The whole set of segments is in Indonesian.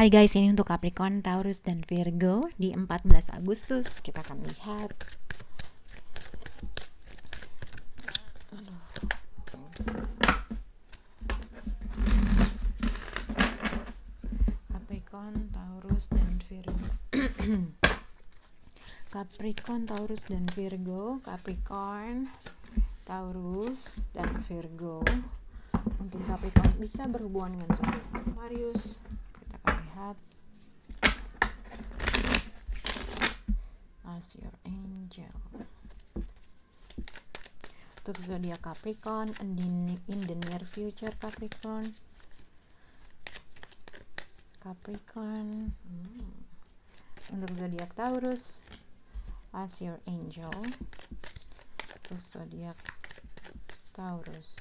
Hai guys, ini untuk Capricorn, Taurus, dan Virgo di 14 Agustus. Kita akan lihat. Capricorn, Taurus, dan Virgo. Capricorn, Taurus, dan Virgo. Capricorn, Taurus, dan Virgo. Mungkin Capricorn bisa berhubungan dengan zodiak Aquarius. Kita akan lihat. As your angel. Untuk zodiak Capricorn in the near future, Capricorn. Untuk zodiak Taurus, as your angel. Untuk zodiak Taurus.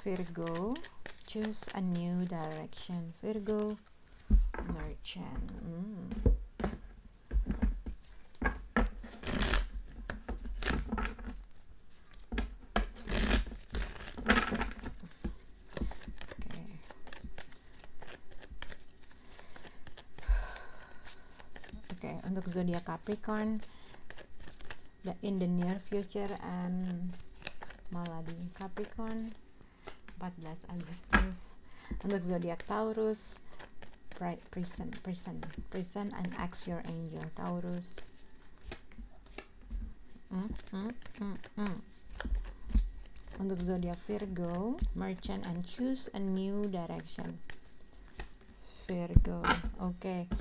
Virgo, choose a new direction. Virgo, merchant. Oke, untuk zodiak Capricorn in the near future and Maladi Capricorn 14 Agustus. Untuk zodiak Taurus, present and ask your angel. Taurus. Untuk zodiak Virgo, merchant and choose a new direction. Virgo. Oke.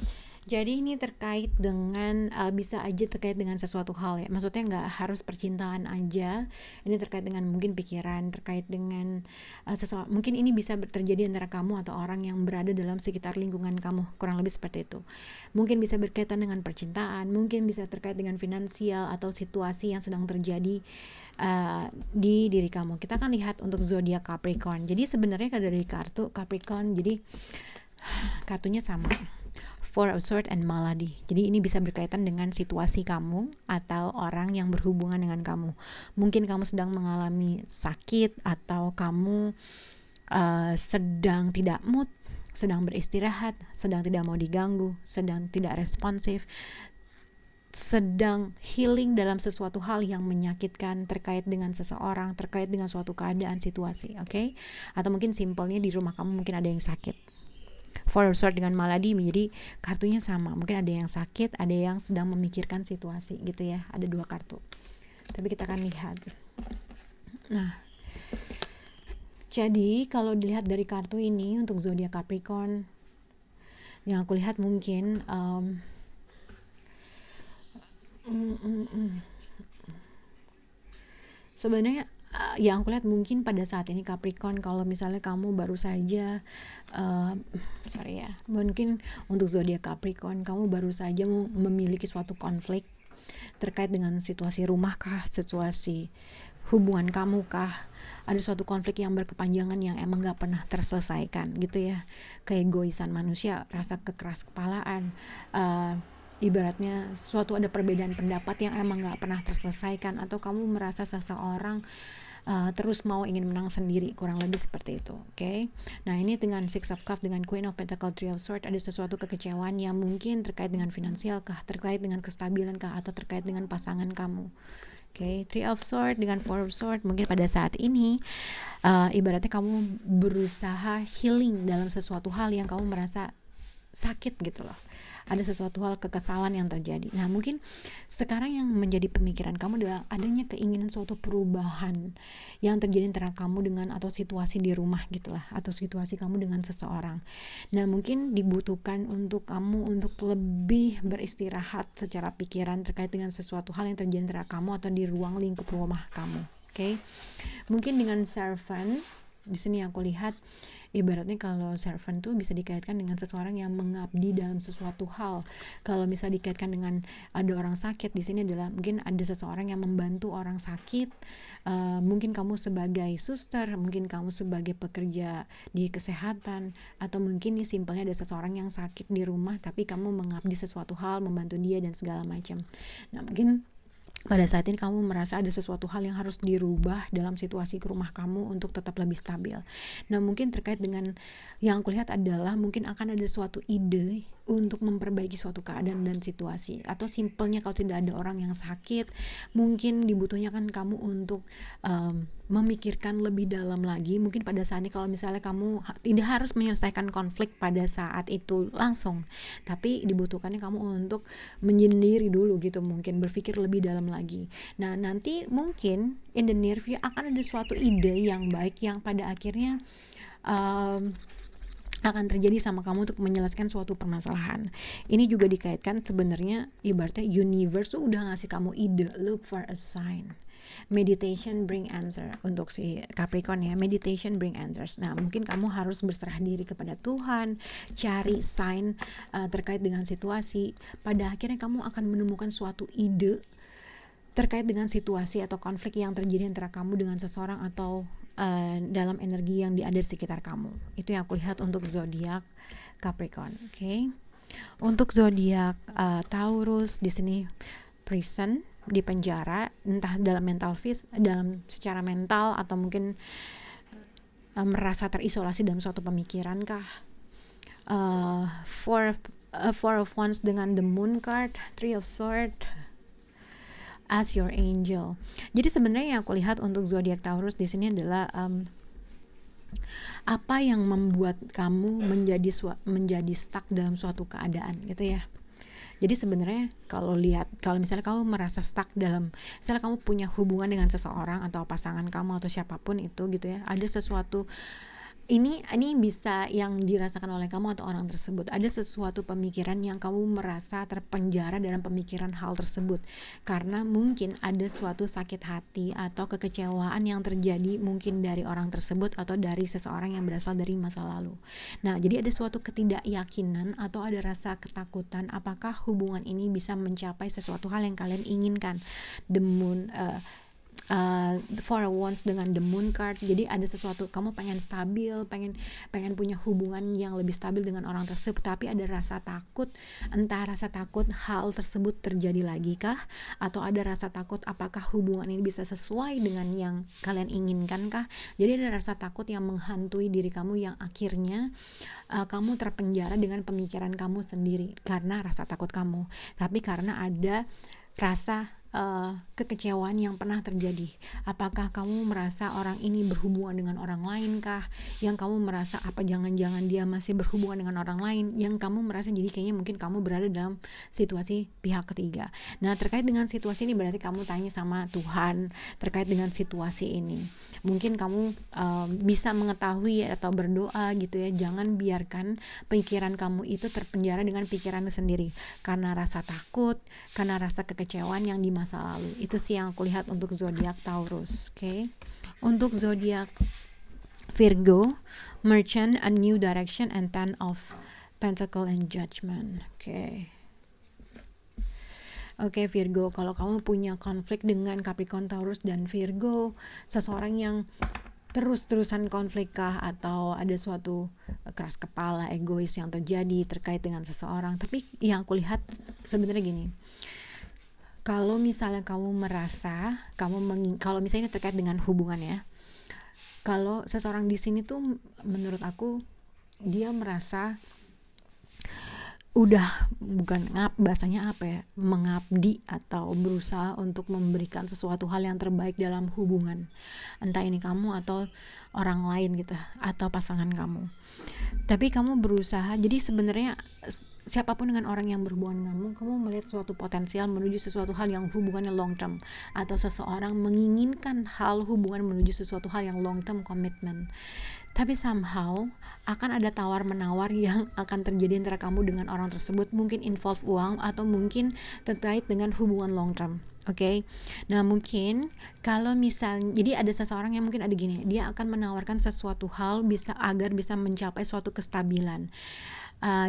Jadi ini terkait dengan bisa aja terkait dengan sesuatu hal ya. Maksudnya nggak harus percintaan aja. Ini terkait dengan mungkin pikiran, terkait dengan sesuatu. Mungkin ini bisa terjadi antara kamu atau orang yang berada dalam sekitar lingkungan kamu. Kurang lebih seperti itu. Mungkin bisa berkaitan dengan percintaan, mungkin bisa terkait dengan finansial atau situasi yang sedang terjadi di diri kamu. Kita akan lihat untuk zodiak Capricorn. Jadi sebenarnya kalau dari kartu Capricorn, jadi kartunya sama. Four of Swords and Maladi. Jadi ini bisa berkaitan dengan situasi kamu atau orang yang berhubungan dengan kamu. Mungkin kamu sedang mengalami sakit atau kamu sedang tidak mood, sedang beristirahat, sedang tidak mau diganggu, sedang tidak responsif, sedang healing dalam sesuatu hal yang menyakitkan terkait dengan seseorang, terkait dengan suatu keadaan, situasi, oke? Atau mungkin simpelnya di rumah kamu mungkin ada yang sakit. Four of Swords dengan Maladi menjadi kartunya sama. Mungkin ada yang sakit, ada yang sedang memikirkan situasi gitu ya. Ada dua kartu. Tapi kita akan lihat. Nah, jadi kalau dilihat dari kartu ini untuk zodiak Capricorn, yang aku lihat mungkin sebenarnya yang aku lihat mungkin pada saat ini Capricorn, kalau misalnya kamu baru saja mungkin untuk zodiak Capricorn kamu baru saja memiliki suatu konflik terkait dengan situasi rumah kah, situasi hubungan kamu kah, ada suatu konflik yang berkepanjangan yang emang gak pernah terselesaikan gitu ya, keegoisan manusia, rasa kekeras kepalaan, ibaratnya suatu ada perbedaan pendapat yang emang gak pernah terselesaikan, atau kamu merasa seseorang terus mau ingin menang sendiri, kurang lebih seperti itu, oke? Nah ini dengan Six of Cups dengan Queen of Pentacles, Three of Swords, ada sesuatu kekecewaan yang mungkin terkait dengan finansial kah, terkait dengan kestabilan kah, atau terkait dengan pasangan kamu. Oke, Three of Swords dengan Four of Swords, mungkin pada saat ini ibaratnya kamu berusaha healing dalam sesuatu hal yang kamu merasa sakit gitu loh. Ada sesuatu hal kekesalan yang terjadi. Nah mungkin sekarang yang menjadi pemikiran kamu adalah adanya keinginan suatu perubahan yang terjadi antara kamu dengan atau situasi di rumah gitulah, atau situasi kamu dengan seseorang. Nah mungkin dibutuhkan untuk kamu untuk lebih beristirahat secara pikiran terkait dengan sesuatu hal yang terjadi antara kamu atau di ruang lingkup rumah kamu. Oke? Mungkin dengan servant di sini aku lihat, ibaratnya kalau servant tuh bisa dikaitkan dengan seseorang yang mengabdi dalam sesuatu hal. Kalau misalnya dikaitkan dengan ada orang sakit, di sini adalah mungkin ada seseorang yang membantu orang sakit. Mungkin kamu sebagai suster, mungkin kamu sebagai pekerja di kesehatan, atau mungkin nih simpelnya ada seseorang yang sakit di rumah tapi kamu mengabdi sesuatu hal, membantu dia dan segala macam. Nah mungkin pada saat ini kamu merasa ada sesuatu hal yang harus dirubah dalam situasi rumah kamu untuk tetap lebih stabil. Nah, mungkin terkait dengan yang aku lihat adalah mungkin akan ada suatu ide untuk memperbaiki suatu keadaan dan situasi, atau simpelnya kalau tidak ada orang yang sakit, mungkin dibutuhkan kamu untuk memikirkan lebih dalam lagi. Mungkin pada saat ini kalau misalnya kamu tidak harus menyelesaikan konflik pada saat itu langsung, tapi dibutuhkannya kamu untuk menyendiri dulu gitu, mungkin berpikir lebih dalam lagi. Nah, nanti mungkin in the near future akan ada suatu ide yang baik yang pada akhirnya akan terjadi sama kamu untuk menyelesaikan suatu permasalahan. Ini juga dikaitkan sebenarnya ibaratnya universe udah ngasih kamu ide, look for a sign. Meditation bring answer untuk si Capricorn ya, meditation bring answers. Nah, mungkin kamu harus berserah diri kepada Tuhan, cari sign terkait dengan situasi. Pada akhirnya kamu akan menemukan suatu ide terkait dengan situasi atau konflik yang terjadi antara kamu dengan seseorang atau dalam energi yang ada di sekitar kamu. Itu yang aku lihat untuk zodiak Capricorn. Oke. Untuk zodiak Taurus di sini prison, di penjara, entah dalam dalam secara mental atau mungkin merasa terisolasi dalam suatu pemikiran kah. Four of Wands dengan the Moon card, Three of Swords as your angel. Jadi sebenarnya yang aku lihat untuk zodiak Taurus di sini adalah apa yang membuat kamu menjadi stuck dalam suatu keadaan gitu ya. Jadi sebenarnya kalau misalnya kamu merasa stuck dalam, misalnya kamu punya hubungan dengan seseorang atau pasangan kamu atau siapapun itu gitu ya, ada sesuatu ini bisa yang dirasakan oleh kamu atau orang tersebut. Ada sesuatu pemikiran yang kamu merasa terpenjara dalam pemikiran hal tersebut karena mungkin ada suatu sakit hati atau kekecewaan yang terjadi mungkin dari orang tersebut atau dari seseorang yang berasal dari masa lalu. Nah, jadi ada suatu ketidakyakinan atau ada rasa ketakutan apakah hubungan ini bisa mencapai sesuatu hal yang kalian inginkan. The Moon Four of Wands dengan the Moon card. Jadi ada sesuatu, kamu pengen stabil, pengen punya hubungan yang lebih stabil dengan orang tersebut, tapi ada rasa takut, entah rasa takut hal tersebut terjadi lagi kah, atau ada rasa takut apakah hubungan ini bisa sesuai dengan yang kalian inginkan kah. Jadi ada rasa takut yang menghantui diri kamu yang akhirnya kamu terpenjara dengan pemikiran kamu sendiri karena rasa takut kamu, tapi karena ada rasa kekecewaan yang pernah terjadi. Apakah kamu merasa orang ini berhubungan dengan orang lain kah? Yang kamu merasa apa jangan-jangan dia masih berhubungan dengan orang lain? Yang kamu merasa jadi kayaknya mungkin kamu berada dalam situasi pihak ketiga. Nah, terkait dengan situasi ini berarti kamu tanya sama Tuhan terkait dengan situasi ini. Mungkin kamu bisa mengetahui atau berdoa gitu ya, jangan biarkan pikiran kamu itu terpenjara dengan pikirannya sendiri karena rasa takut, karena rasa kekecewaan yang di masa lalu. Itu sih yang aku lihat untuk zodiak Taurus. Oke. Untuk zodiak Virgo, Merchant, A New Direction, and Ten of Pentacle and Judgment. Oke, Virgo, kalau kamu punya konflik dengan Capricorn, Taurus, dan Virgo, seseorang yang terus-terusan konflik kah, atau ada suatu keras kepala, egois yang terjadi terkait dengan seseorang. Tapi yang aku lihat sebenarnya gini, kalau misalnya kamu merasa kalau misalnya terkait dengan hubungan ya, kalau seseorang di sini tuh menurut aku dia merasa udah bahasanya apa ya, mengabdi atau berusaha untuk memberikan sesuatu hal yang terbaik dalam hubungan, entah ini kamu atau orang lain gitu, atau pasangan kamu. Tapi kamu berusaha, jadi sebenarnya siapapun dengan orang yang berhubungan kamu melihat suatu potensial menuju sesuatu hal yang hubungannya long term, atau seseorang menginginkan hal hubungan menuju sesuatu hal yang long term commitment. Tapi somehow akan ada tawar-menawar yang akan terjadi antara kamu dengan orang tersebut, mungkin involve uang atau mungkin terkait dengan hubungan long term. Oke. Nah, mungkin kalau misalnya, jadi ada seseorang yang mungkin ada gini, dia akan menawarkan sesuatu hal agar bisa mencapai suatu kestabilan.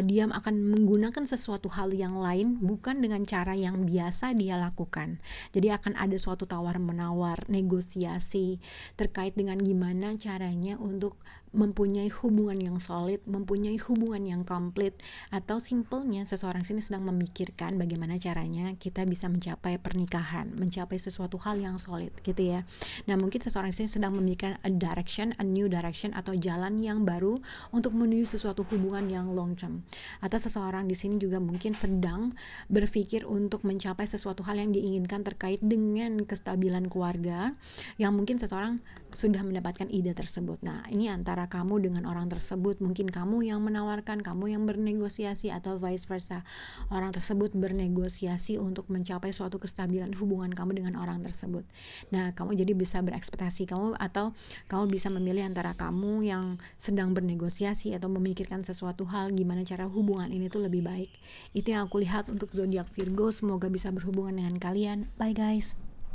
Dia akan menggunakan sesuatu hal yang lain bukan dengan cara yang biasa dia lakukan. Jadi akan ada suatu tawar-menawar, negosiasi terkait dengan gimana caranya untuk mempunyai hubungan yang solid, mempunyai hubungan yang komplit, atau simpelnya seseorang sini sedang memikirkan bagaimana caranya kita bisa mencapai pernikahan, mencapai sesuatu hal yang solid gitu ya. Nah mungkin seseorang sini sedang memikirkan a new direction atau jalan yang baru untuk menuju sesuatu hubungan yang long term. Atau seseorang di sini juga mungkin sedang berpikir untuk mencapai sesuatu hal yang diinginkan terkait dengan kestabilan keluarga, yang mungkin seseorang sudah mendapatkan ide tersebut. Nah ini antara kamu dengan orang tersebut, mungkin kamu yang menawarkan, kamu yang bernegosiasi, atau vice versa, orang tersebut bernegosiasi untuk mencapai suatu kestabilan hubungan kamu dengan orang tersebut. Nah kamu jadi bisa berekspektasi atau kamu bisa memilih antara kamu yang sedang bernegosiasi atau memikirkan sesuatu hal gimana cara hubungan ini tuh lebih baik. Itu yang aku lihat untuk zodiak Virgo. Semoga bisa berhubungan dengan kalian. Bye guys.